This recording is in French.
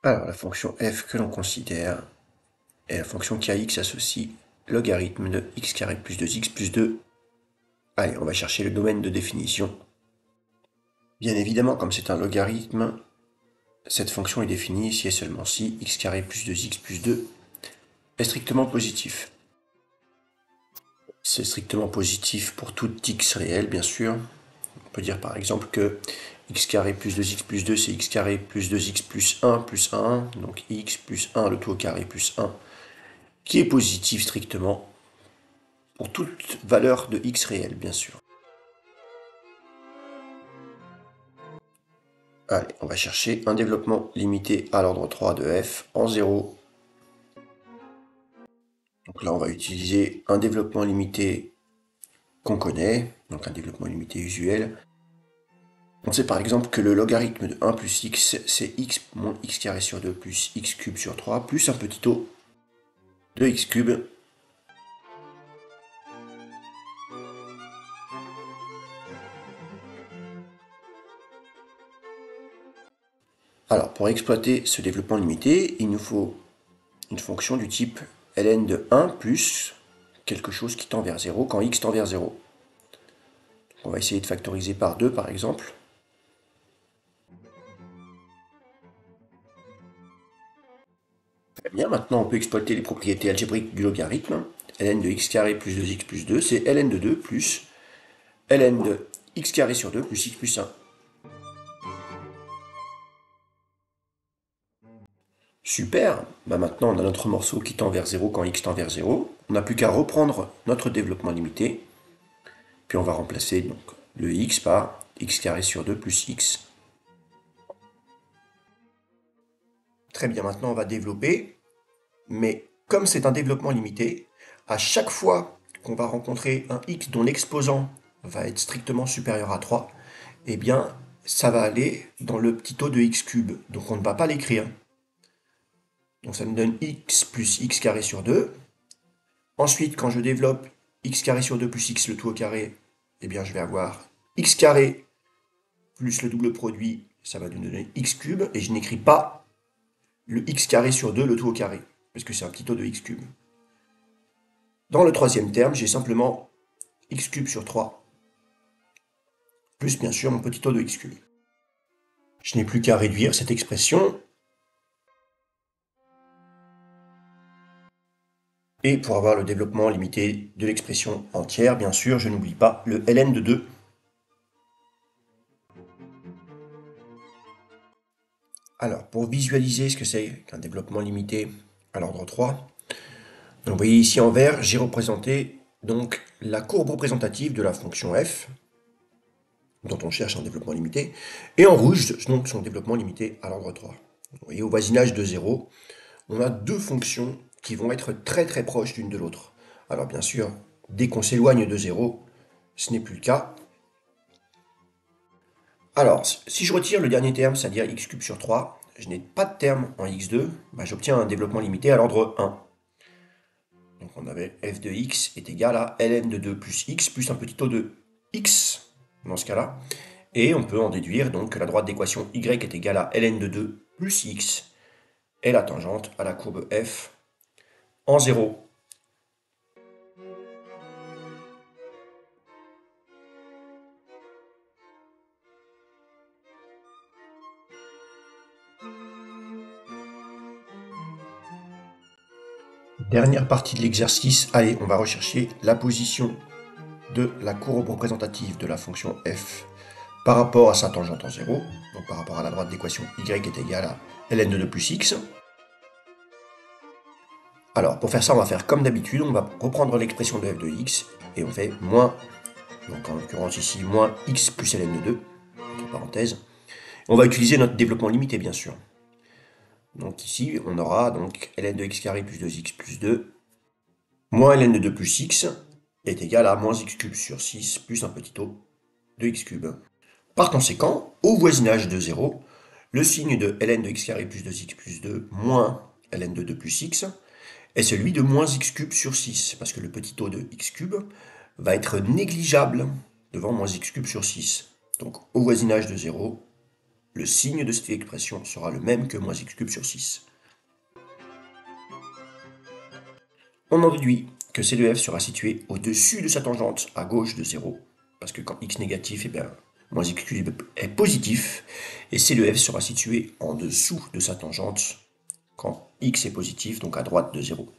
Alors, la fonction f que l'on considère est la fonction qui à x associe logarithme de x carré plus 2x plus 2. Allez, on va chercher le domaine de définition. Bien évidemment, comme c'est un logarithme, cette fonction est définie si et seulement si x carré plus 2x plus 2 est strictement positif. C'est strictement positif pour tout x réel, bien sûr. On peut dire par exemple que x carré plus 2x plus 2, c'est x carré plus 2x plus 1, donc x plus 1, le tout au carré plus 1, qui est positif strictement pour toute valeur de x réel, bien sûr. Allez, on va chercher un développement limité à l'ordre 3 de f en 0. Donc là, on va utiliser un développement limité qu'on connaît, donc un développement limité usuel. On sait par exemple que le logarithme de 1 plus x, c'est x moins x carré sur 2 plus x cube sur 3, plus un petit o de x cube. Alors, pour exploiter ce développement limité, il nous faut une fonction du type ln de 1 plus quelque chose qui tend vers 0 quand x tend vers 0. On va essayer de factoriser par 2 par exemple. Très bien, maintenant on peut exploiter les propriétés algébriques du logarithme. Ln de x carré plus 2x plus 2, c'est ln de 2 plus ln de x carré sur 2 plus x plus 1. Super, maintenant on a notre morceau qui tend vers 0 quand x tend vers 0. On n'a plus qu'à reprendre notre développement limité. Puis on va remplacer donc le x par x carré sur 2 plus x. Très bien, maintenant on va développer. Mais comme c'est un développement limité, à chaque fois qu'on va rencontrer un x dont l'exposant va être strictement supérieur à 3, eh bien ça va aller dans le petit o de x cube. Donc on ne va pas l'écrire. Donc ça me donne x plus x carré sur 2. Ensuite, quand je développe x carré sur 2 plus x le tout au carré, eh bien je vais avoir x carré plus le double produit, ça va nous donner x cube, et je n'écris pas le x carré sur 2 le tout au carré, parce que c'est un petit o de x cube. Dans le troisième terme, j'ai simplement x cube sur 3, plus bien sûr mon petit o de x cube. Je n'ai plus qu'à réduire cette expression. Et pour avoir le développement limité de l'expression entière, bien sûr, je n'oublie pas le ln de 2. Alors, pour visualiser ce que c'est qu'un développement limité à l'ordre 3, donc vous voyez ici en vert, j'ai représenté donc la courbe représentative de la fonction f, dont on cherche un développement limité, et en rouge, donc son développement limité à l'ordre 3. Vous voyez, au voisinage de 0, on a deux fonctions qui vont être très très proches l'une de l'autre. Alors bien sûr, dès qu'on s'éloigne de 0, ce n'est plus le cas. Alors, si je retire le dernier terme, c'est-à-dire x cube sur 3, je n'ai pas de terme en x2, j'obtiens un développement limité à l'ordre 1. Donc on avait f de x est égal à ln de 2 plus x plus un petit o de x, dans ce cas-là. Et on peut en déduire donc que la droite d'équation y est égale à ln de 2 plus x est la tangente à la courbe f en 0. Dernière partie de l'exercice, allez, on va rechercher la position de la courbe représentative de la fonction f par rapport à sa tangente en 0, donc par rapport à la droite d'équation y est égale à ln de 2 plus x. Alors, pour faire ça, on va faire comme d'habitude, on va reprendre l'expression de f de x, et on fait moins, donc en l'occurrence ici, moins x plus ln de 2, entre parenthèses. On va utiliser notre développement limité, bien sûr. Donc ici, on aura donc ln de x carré plus 2x plus 2, moins ln de 2 plus x, est égal à moins x cube sur 6, plus un petit o de x cube. Par conséquent, au voisinage de 0, le signe de ln de x carré plus 2x plus 2 moins ln de 2 plus x est celui de moins x cube sur 6, parce que le petit o de x cube va être négligeable devant moins x cube sur 6. Donc au voisinage de 0, le signe de cette expression sera le même que moins x cube sur 6. On en déduit que C de f sera situé au-dessus de sa tangente à gauche de 0, parce que quand x négatif, moins x cube est positif, et C de f sera situé en dessous de sa tangente quand x est positif, donc à droite de 0.